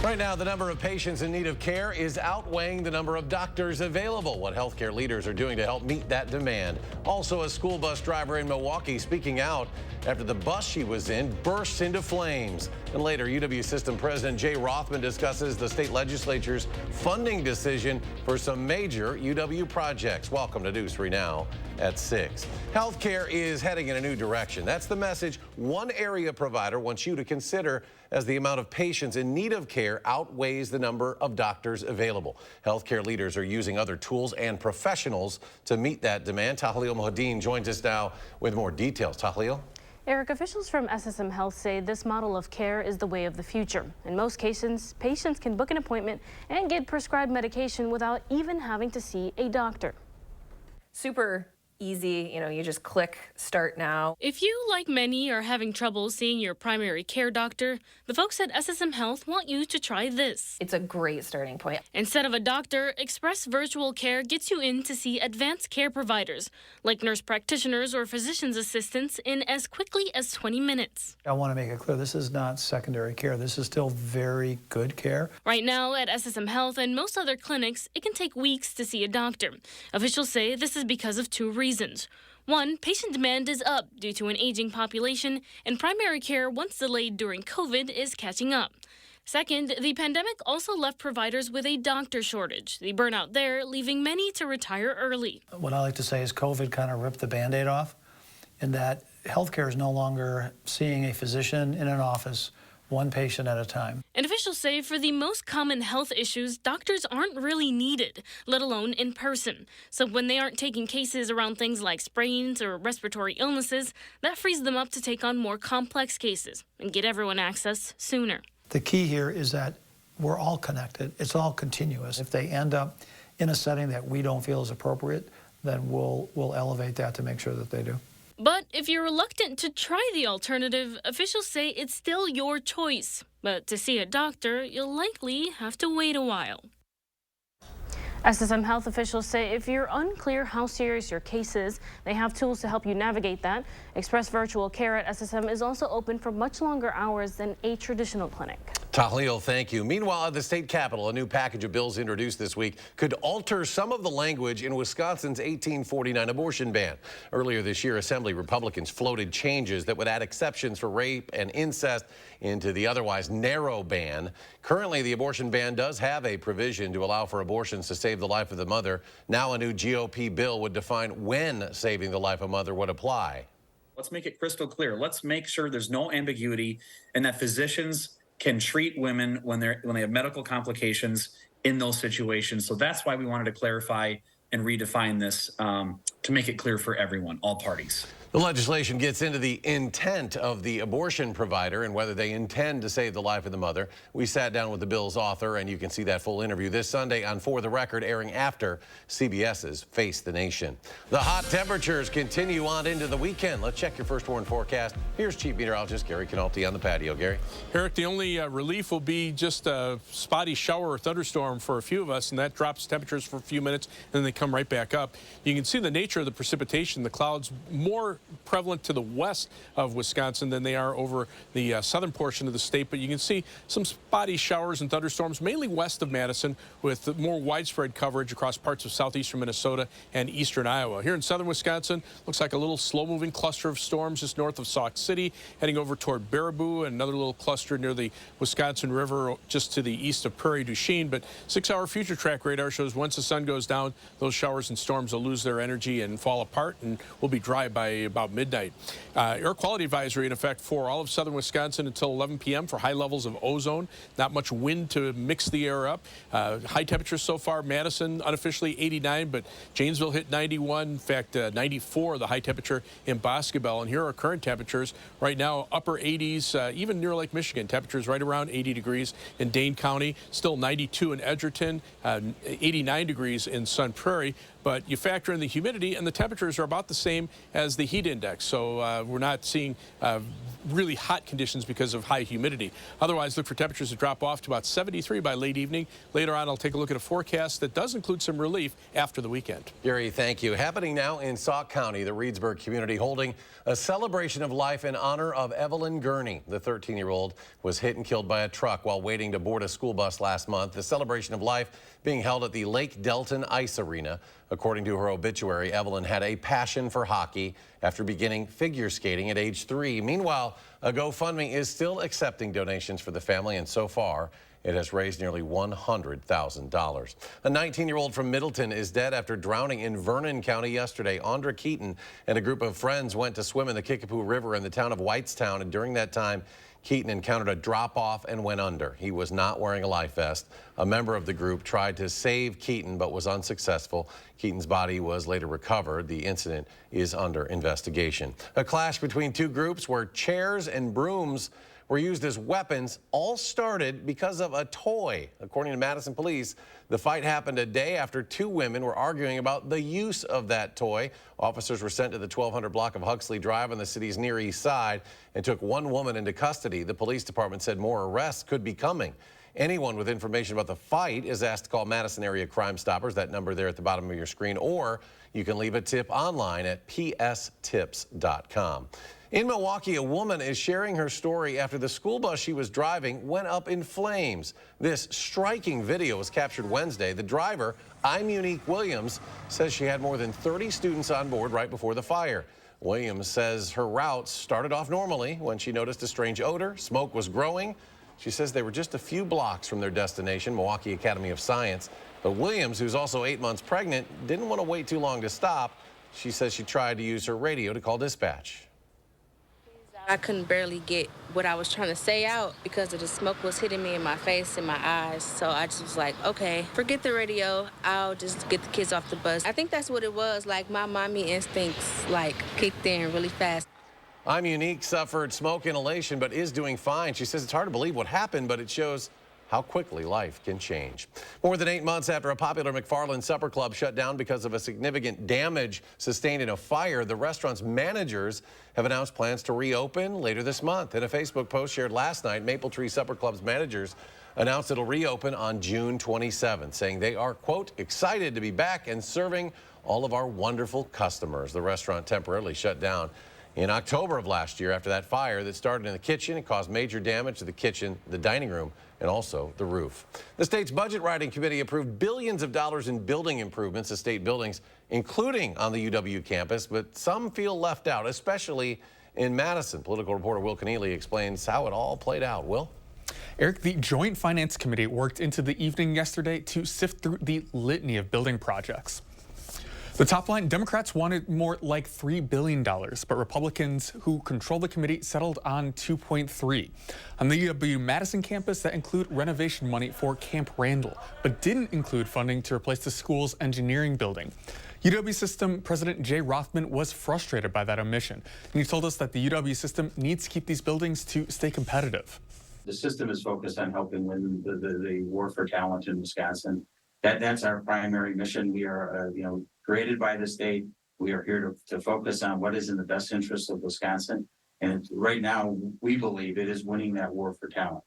Right now, the number of patients in need of care is outweighing the number of doctors available. What healthcare leaders are doing to help meet that demand. Also, a school bus driver in Milwaukee speaking out after the bus she was in burst into flames. And later, UW System President Jay Rothman discusses the state legislature's funding decision for some major UW projects. Welcome to News 3 Now at 6. Healthcare is heading in a new direction. That's the message one area provider wants you to consider, as the amount of patients in need of care outweighs the number of doctors available. Healthcare leaders are using other tools and professionals to meet that demand. Tahlil Mohadeen joins us now with more details. Tahlil? Eric, officials from SSM Health say this model of care is the way of the future. In most cases, patients can book an appointment and get prescribed medication without even having to see a doctor. Super easy, you just click start now. If you, like many, are having trouble seeing your primary care doctor, the folks at SSM Health want you to try this. It's a great starting point. Instead of a doctor, Express Virtual Care gets you in to see advanced care providers, like nurse practitioners or physician's assistants, in as quickly as 20 minutes. I want to make it clear, this is not secondary care. This is still very good care. Right now at SSM Health and most other clinics, it can take weeks to see a doctor. Officials say this is because of two reasons. One, patient demand is up due to an aging population, and primary care, once delayed during COVID, is catching up. Second, the pandemic also left providers with a doctor shortage. The burnout there leaving many to retire early. What I like to say is COVID kind of ripped the Band-Aid off, in that healthcare is no longer seeing a physician in an office, one patient at a time. And officials say for the most common health issues, doctors aren't really needed, let alone in person. So when they aren't taking cases around things like sprains or respiratory illnesses, that frees them up to take on more complex cases and get everyone access sooner. The key here is that we're all connected. It's all continuous. If they end up in a setting that we don't feel is appropriate, then we'll elevate that to make sure that they do. But if you're reluctant to try the alternative, officials say it's still your choice. But to see a doctor, you'll likely have to wait a while. SSM Health officials say if you're unclear how serious your case is, they have tools to help you navigate that. Express Virtual Care at SSM is also open for much longer hours than a traditional clinic. Tahlil, thank you. Meanwhile, at the state capitol, a new package of bills introduced this week could alter some of the language in Wisconsin's 1849 abortion ban. Earlier this year, Assembly Republicans floated changes that would add exceptions for rape and incest into the otherwise narrow ban. Currently, the abortion ban does have a provision to allow for abortions to save the life of the mother. Now, a new GOP bill would define when saving the life of a mother would apply. Let's make it crystal clear. Let's make sure there's no ambiguity and that physicians can treat women when they have medical complications in those situations. So that's why we wanted to clarify and redefine this to make it clear for everyone, all parties. The legislation gets into the intent of the abortion provider and whether they intend to save the life of the mother. We sat down with the bill's author, and you can see that full interview this Sunday on For the Record, airing after CBS's Face the Nation. The hot temperatures continue on into the weekend. Let's check your first warn forecast. Here's Chief Meteorologist Gary Canalti on the patio. Gary? Eric, the only relief will be just a spotty shower or thunderstorm for a few of us, and that drops temperatures for a few minutes, and then they come right back up. You can see the nature of the precipitation. The clouds more prevalent to the west of Wisconsin than they are over the southern portion of the state, but you can see some spotty showers and thunderstorms mainly west of Madison, with more widespread coverage across parts of southeastern Minnesota and eastern Iowa. Here in southern Wisconsin, looks like a little slow-moving cluster of storms just north of Sauk City, heading over toward Baraboo, and another little cluster near the Wisconsin River just to the east of Prairie du Chien. But 6-hour future track radar shows once the sun goes down, those showers and storms will lose their energy and fall apart and will be dry by about midnight. Air quality advisory in effect for all of southern Wisconsin until 11 p.m. for high levels of ozone. Not much wind to mix the air up. High temperatures so far, Madison unofficially 89, but Janesville hit 91. In fact, 94 the high temperature in Boscobel. And here are current temperatures right now, upper 80s, even near Lake Michigan. Temperatures right around 80 degrees in Dane County. Still 92 in Edgerton, 89 degrees in Sun Prairie. but you factor in the humidity, and the temperatures are about the same as the heat index. So we're not seeing really hot conditions because of high humidity. Otherwise, look for temperatures to drop off to about 73 by late evening. Later on, I'll take a look at a forecast that does include some relief after the weekend. Gary, thank you. Happening now in Sauk County, the Reedsburg community holding a celebration of life in honor of Evelyn Gurney. The 13-year-old was hit and killed by a truck while waiting to board a school bus last month. The celebration of life being held at the Lake Delton Ice Arena. According to her obituary, Evelyn had a passion for hockey after beginning figure skating at age 3. Meanwhile, a GoFundMe is still accepting donations for the family, and so far, it has raised nearly $100,000. A 19-year-old from Middleton is dead after drowning in Vernon County yesterday. Andra Keaton and a group of friends went to swim in the Kickapoo River in the town of Whitestown, and during that time, Keaton encountered a drop-off and went under. He was not wearing a life vest. A member of the group tried to save Keaton but was unsuccessful. Keaton's body was later recovered. The incident is under investigation. A clash between two groups where chairs and brooms were used as weapons all started because of a toy. According to Madison police, the fight happened a day after two women were arguing about the use of that toy. Officers were sent to the 1200 block of Huxley Drive on the city's Near East Side and took one woman into custody. The police department said more arrests could be coming. Anyone with information about the fight is asked to call Madison Area Crime Stoppers, that number there at the bottom of your screen, or you can leave a tip online at pstips.com. In Milwaukee, a woman is sharing her story after the school bus she was driving went up in flames. This striking video was captured Wednesday. The driver, Unique Williams, says she had more than 30 students on board right before the fire. Williams says her route started off normally when she noticed a strange odor. Smoke was growing. She says they were just a few blocks from their destination, Milwaukee Academy of Science. But Williams, who's also 8 months pregnant, didn't want to wait too long to stop. She says she tried to use her radio to call dispatch. I couldn't barely get what I was trying to say out because of the smoke was hitting me in my face and my eyes. So I just was like, okay, forget the radio. I'll just get the kids off the bus. I think that's what it was. Like my mommy instincts kicked in really fast. Unique suffered smoke inhalation but is doing fine. She says it's hard to believe what happened, but it shows how quickly life can change. More than 8 months after a popular McFarland supper club shut down because of a significant damage sustained in a fire, the restaurant's managers have announced plans to reopen later this month. In a Facebook post shared last night, Maple Tree Supper Club's managers announced it'll reopen on June 27th, saying they are, quote, excited to be back and serving all of our wonderful customers. The restaurant temporarily shut down in October of last year after that fire that started in the kitchen and caused major damage to the kitchen, the dining room, and also the roof. The state's budget writing committee approved billions of dollars in building improvements to state buildings, including on the UW campus, but some feel left out, especially in Madison. Political reporter Will Keneally explains how it all played out. Will? Eric, the Joint Finance Committee worked into the evening yesterday to sift through the litany of building projects. The top line, Democrats wanted more like $3 billion, but Republicans who control the committee settled on $2.3. On the UW-Madison campus, that include renovation money for Camp Randall, but didn't include funding to replace the school's engineering building. UW system President Jay Rothman was frustrated by that omission, and he told us that the UW system needs to keep these buildings to stay competitive. The system is focused on helping win the war for talent in Wisconsin. That's our primary mission. We are, created by the state. We are here to focus on what is in the best interest of Wisconsin. And right now, we believe it is winning that war for talent.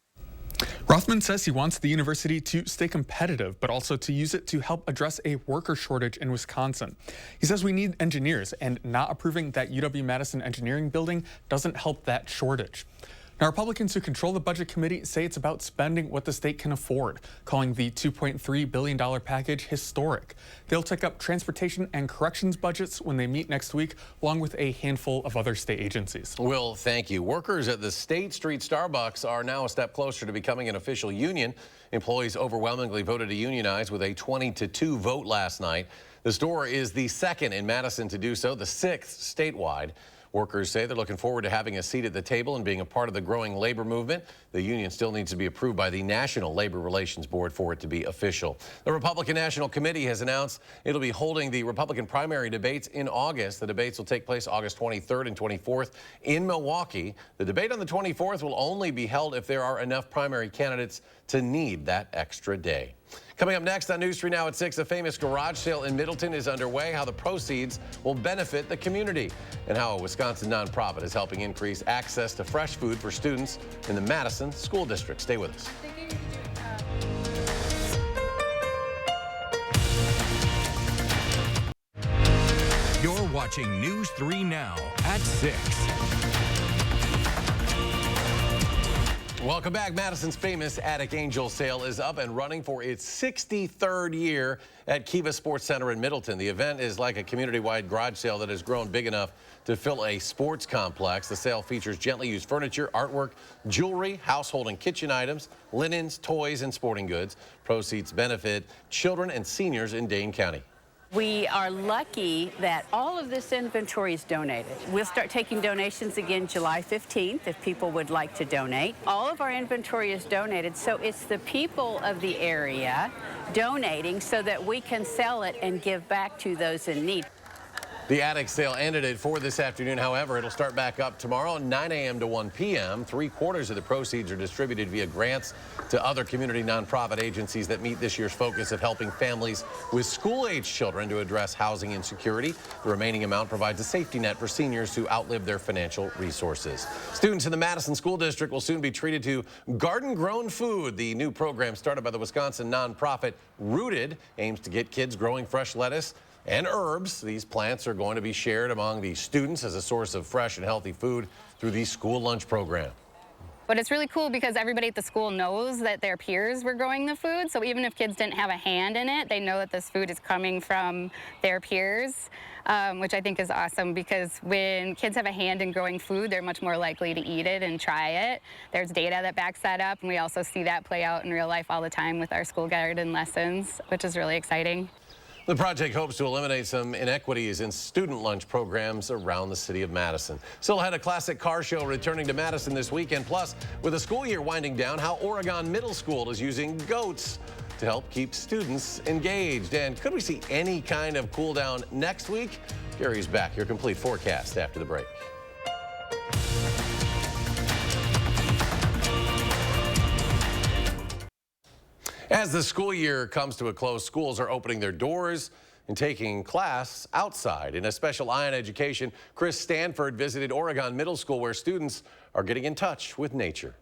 Rothman says he wants the university to stay competitive, but also to use it to help address a worker shortage in Wisconsin. He says we need engineers, and not approving that UW-Madison engineering building doesn't help that shortage. Now, Republicans who control the budget committee say it's about spending what the state can afford, calling the $2.3 billion package historic. They'll take up transportation and corrections budgets when they meet next week, along with a handful of other state agencies. Will, thank you. Workers at the State Street Starbucks are now a step closer to becoming an official union. Employees overwhelmingly voted to unionize with a 20-2 vote last night. The store is the second in Madison to do so, the sixth statewide. Workers say they're looking forward to having a seat at the table and being a part of the growing labor movement. The union still needs to be approved by the National Labor Relations Board for it to be official. The Republican National Committee has announced it'll be holding the Republican primary debates in August. The debates will take place August 23rd and 24th in Milwaukee. The debate on the 24th will only be held if there are enough primary candidates to need that extra day. Coming up next on News 3 Now at 6, a famous garage sale in Middleton is underway, how the proceeds will benefit the community, and how a Wisconsin nonprofit is helping increase access to fresh food for students in the Madison School District. Stay with us. You're watching News 3 Now at 6. Welcome back. Madison's famous Attic Angel sale is up and running for its 63rd year at Kiva Sports Center in Middleton. The event is like a community-wide garage sale that has grown big enough to fill a sports complex. The sale features gently used furniture, artwork, jewelry, household and kitchen items, linens, toys, and sporting goods. Proceeds benefit children and seniors in Dane County. We are lucky that all of this inventory is donated. We'll start taking donations again July 15th if people would like to donate. All of our inventory is donated, so it's the people of the area donating so that we can sell it and give back to those in need. The attic sale ended at 4 this afternoon. However, it'll start back up tomorrow, 9 a.m. to 1 p.m. 3/4 of the proceeds are distributed via grants to other community nonprofit agencies that meet this year's focus of helping families with school-age children to address housing insecurity. The remaining amount provides a safety net for seniors who outlive their financial resources. Students in the Madison School District will soon be treated to garden-grown food. The new program started by the Wisconsin nonprofit Rooted aims to get kids growing fresh lettuce and herbs. These plants are going to be shared among the students as a source of fresh and healthy food through the school lunch program. But it's really cool because everybody at the school knows that their peers were growing the food. So even if kids didn't have a hand in it, they know that this food is coming from their peers, which I think is awesome because when kids have a hand in growing food, they're much more likely to eat it and try it. There's data that backs that up, and we also see that play out in real life all the time with our school garden lessons, which is really exciting. The project hopes to eliminate some inequities in student lunch programs around the city of Madison. Still ahead, a classic car show returning to Madison this weekend. Plus, with the school year winding down, how Oregon Middle School is using goats to help keep students engaged. And could we see any kind of cool down next week? Gary's back. Your complete forecast after the break. As the school year comes to a close, schools are opening their doors and taking class outside. In a special Eye on Education, Chris Stanford visited Oregon Middle School, where students are getting in touch with nature.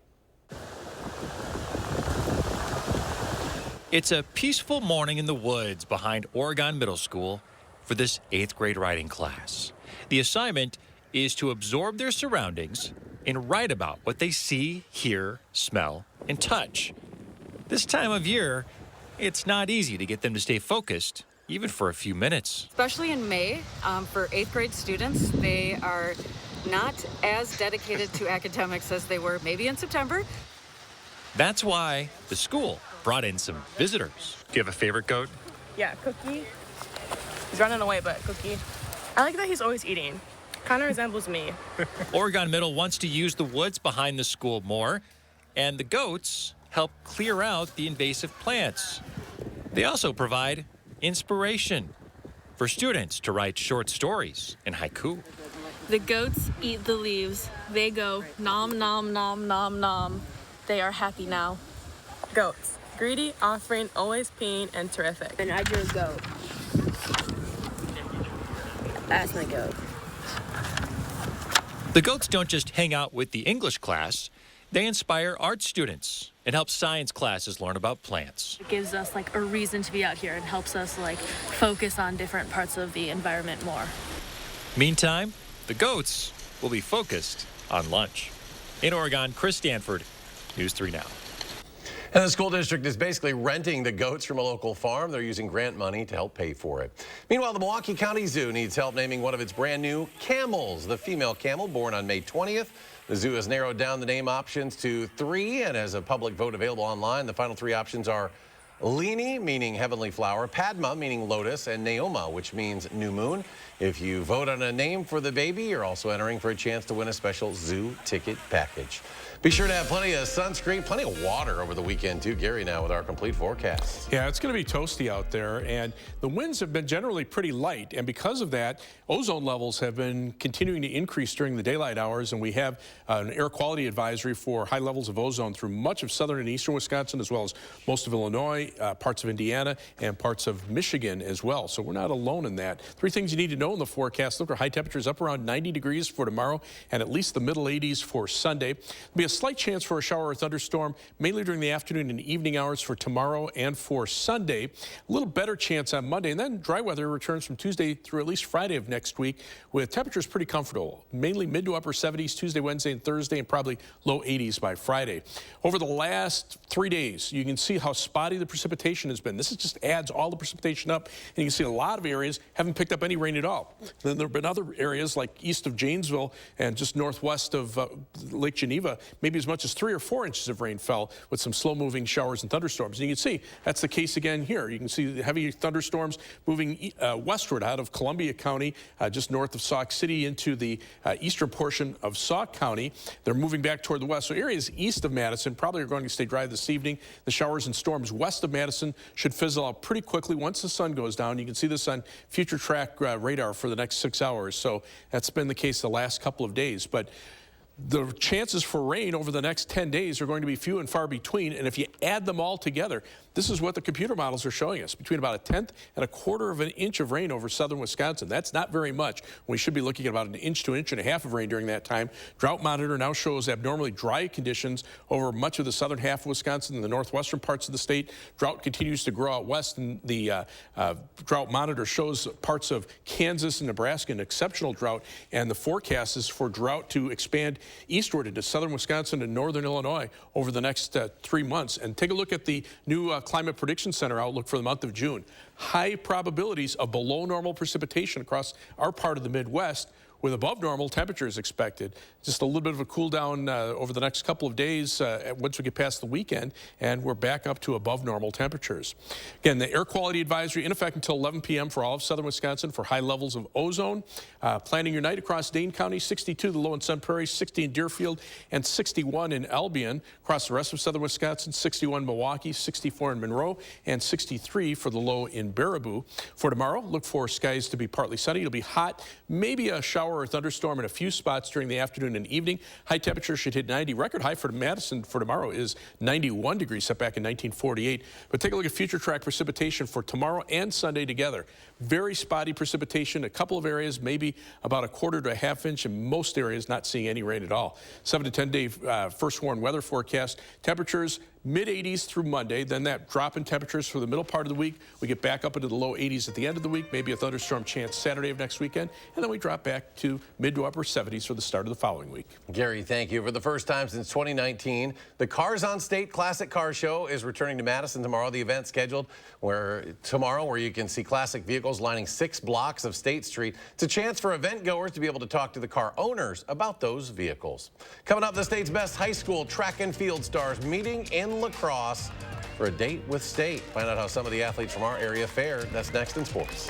It's a peaceful morning in the woods behind Oregon Middle School for this 8th grade writing class. The assignment is to absorb their surroundings and write about what they see, hear, smell, and touch. This time of year, it's not easy to get them to stay focused, even for a few minutes. Especially in May, for 8th grade students, they are not as dedicated to academics as they were maybe in September. That's why the school brought in some visitors. Do you have a favorite goat? Yeah, Cookie. He's running away, but Cookie. I like that he's always eating. Kind of resembles me. Oregon Middle wants to use the woods behind the school more, and the goats help clear out the invasive plants. They also provide inspiration for students to write short stories and haiku. The goats eat the leaves. They go nom, nom, nom, nom, nom. They are happy now. Goats. Greedy, offering, always peeing, and terrific. And I drew a goat. That's my goat. The goats don't just hang out with the English class. They inspire art students and help science classes learn about plants. It gives us like a reason to be out here and helps us like focus on different parts of the environment more. Meantime, the goats will be focused on lunch. In Oregon, Chris Stanford, News 3 Now. And the school district is basically renting the goats from a local farm. They're using grant money to help pay for it. Meanwhile, the Milwaukee County Zoo needs help naming one of its brand new camels. The female camel, born on May 20th. The zoo has narrowed down the name options to 3 and has a public vote available online. The final 3 options are Lini, meaning heavenly flower, Padma, meaning lotus, and Naoma, which means new moon. If you vote on a name for the baby, you're also entering for a chance to win a special zoo ticket package. Be sure to have plenty of sunscreen, plenty of water over the weekend too. Gary now with our complete forecast. Yeah, it's going to be toasty out there, and the winds have been generally pretty light, and because of that, ozone levels have been continuing to increase during the daylight hours, and we have an air quality advisory for high levels of ozone through much of southern and eastern Wisconsin, as well as most of Illinois, parts of Indiana, and parts of Michigan as well. So we're not alone in that. 3 things you need to know in the forecast. Look for high temperatures up around 90 degrees for tomorrow, and at least the middle 80s for Sunday. There'll be a slight chance for a shower or thunderstorm, mainly during the afternoon and evening hours for tomorrow and for Sunday. A little better chance on Monday, and then dry weather returns from Tuesday through at least Friday of next week, with temperatures pretty comfortable, mainly mid to upper 70s Tuesday, Wednesday, and Thursday, and probably low 80s by Friday. Over the last 3 days, you can see how spotty the precipitation has been. This just adds all the precipitation up, and you can see a lot of areas haven't picked up any rain at all. Then there have been other areas like east of Janesville and just northwest of Lake Geneva, maybe as much as 3 or 4 inches of rain fell with some slow-moving showers and thunderstorms. And you can see that's the case again here. You can see the heavy thunderstorms moving westward out of Columbia County, just north of Sauk City into the eastern portion of Sauk County. They're moving back toward the west. So areas east of Madison probably are going to stay dry this evening. The showers and storms west of Madison should fizzle out pretty quickly once the sun goes down. You can see this on future track radar for the next 6 hours. So that's been the case the last couple of days. But the chances for rain over the next 10 days are going to be few and far between, and if you add them all together, this is what the computer models are showing us, between about 1/10 and 1/4 of an inch of rain over southern Wisconsin. That's not very much. We should be looking at about 1 inch to 1.5 inches of rain during that time. Drought monitor now shows abnormally dry conditions over much of the southern half of Wisconsin and the northwestern parts of the state. Drought continues to grow out west, and the drought monitor shows parts of Kansas and Nebraska in exceptional drought, and the forecast is for drought to expand eastward into southern Wisconsin and northern Illinois over the next 3 months. And take a look at the new Climate Prediction Center outlook for the month of June. High probabilities of below normal precipitation across our part of the Midwest, with above normal temperatures expected. Just a little bit of a cool down over the next couple of days once we get past the weekend, and we're back up to above normal temperatures. Again, the air quality advisory in effect until 11 p.m. for all of southern Wisconsin for high levels of ozone. Planning your night across Dane County, 62 the low in Sun Prairie, 60 in Deerfield, and 61 in Albion. Across the rest of southern Wisconsin, 61 Milwaukee, 64 in Monroe, and 63 for the low in Baraboo. For tomorrow, look for skies to be partly sunny. It'll be hot, maybe a shower or thunderstorm in a few spots during the afternoon and evening. High temperature should hit 90. Record high for Madison for tomorrow is 91 degrees, set back in 1948. But take a look at future track precipitation for tomorrow and Sunday together. Very spotty precipitation. A couple of areas, maybe about 1/4 to 1/2 inch, and most areas not seeing any rain at all. 7 to 10 day first warn weather forecast. Temperatures mid-80s through Monday, then that drop in temperatures for the middle part of the week. We get back up into the low 80s at the end of the week, maybe a thunderstorm chance Saturday of next weekend, and then we drop back to mid to upper 70s for the start of the following week. Gary, thank you. For the first time since 2019, the Cars on State Classic Car Show is returning to Madison tomorrow. The event scheduled where you can see classic vehicles lining 6 blocks of State Street. It's a chance for event goers to be able to talk to the car owners about those vehicles. Coming up, the state's best high school track and field stars meeting in La Crosse for a date with State. Find out how some of the athletes from our area fared. That's next in sports.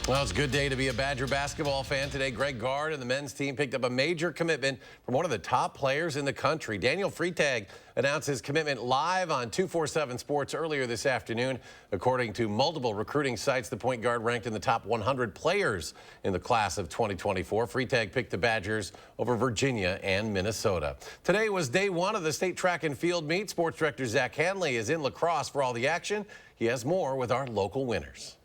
Well, it's a good day to be a Badger basketball fan today. Greg Gard and the men's team picked up a major commitment from one of the top players in the country. Daniel Freitag announced his commitment live on 247 Sports earlier this afternoon. According to multiple recruiting sites, the point guard ranked in the top 100 players in the class of 2024. Freitag picked the Badgers over Virginia and Minnesota. Today was day 1 of the state track and field meet. Sports director Zach Hanley is in La Crosse for all the action. He has more with our local winners.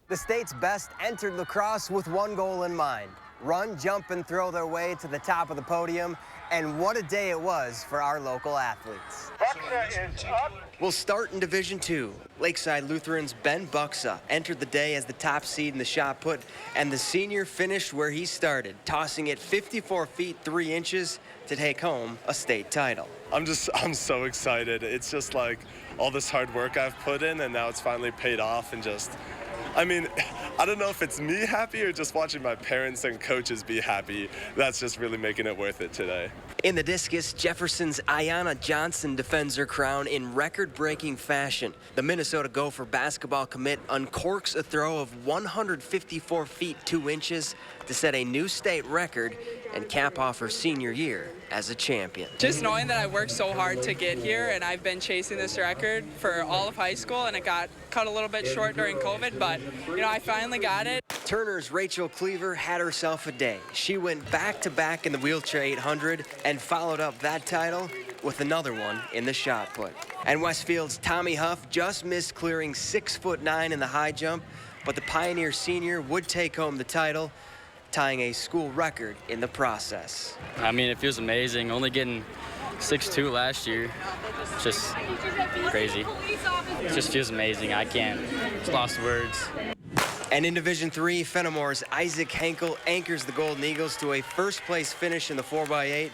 The state's best entered La Crosse with one goal in mind: run, jump, and throw their way to the top of the podium. And what a day it was for our local athletes. Buxa is up. We'll start in Division II. Lakeside Lutheran's Ben Buxa entered the day as the top seed in the shot put, and the senior finished where he started, tossing it 54 feet 3 inches to take home a state title. I'm so excited. It's just like all this hard work I've put in, and now it's finally paid off, and just I mean, I don't know if it's me happy or just watching my parents and coaches be happy. That's just really making it worth it today. In the discus, Jefferson's Ayanna Johnson defends her crown in record-breaking fashion. The Minnesota Gopher basketball commit uncorks a throw of 154 feet 2 inches to set a new state record and cap off her senior year as a champion. Just knowing that I worked so hard to get here, and I've been chasing this record for all of high school, and it got cut a little bit short during COVID, but you know, I finally got it. Turner's Rachel Cleaver had herself a day. She went back-to-back in the wheelchair 800 and followed up that title with another one in the shot put. And Westfield's Tommy Huff just missed clearing 6'9" in the high jump, but the Pioneer senior would take home the title, tying a school record in the process. I mean, it feels amazing. Only getting 6'2" last year, it's just crazy. It just feels amazing. I can't, just lost words. And in Division III, Fenimore's Isaac Henkel anchors the Golden Eagles to a first-place finish in the 4x8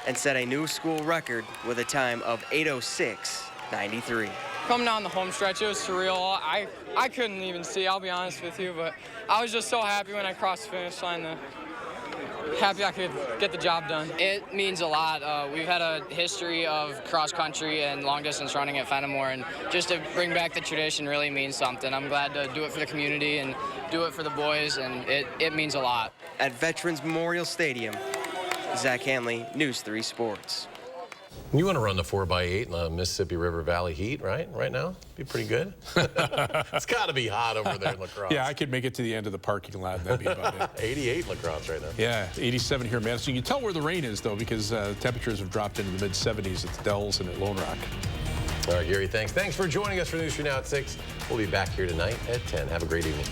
and set a new school record with a time of 8:06.93. Coming down the home stretch, it was surreal. I couldn't even see, I'll be honest with you, but I was just so happy when I crossed the finish line. Happy I could get the job done. It means a lot. We've had a history of cross-country and long-distance running at Fenimore, and just to bring back the tradition really means something. I'm glad to do it for the community and do it for the boys, and it means a lot. At Veterans Memorial Stadium, Zach Hanley, News 3 Sports. You want to run the 4x8 in the Mississippi River Valley heat, right? Right now? Be pretty good. It's got to be hot over there in La Crosse. Yeah, I could make it to the end of the parking lot, and that'd be about it. 88 La Crosse right now. Yeah, 87 here in Madison. You can tell where the rain is, though, because temperatures have dropped into the mid-70s at the Dells and at Lone Rock. All right, Gary, thanks. Thanks for joining us for News 3 Now at 6. We'll be back here tonight at 10. Have a great evening.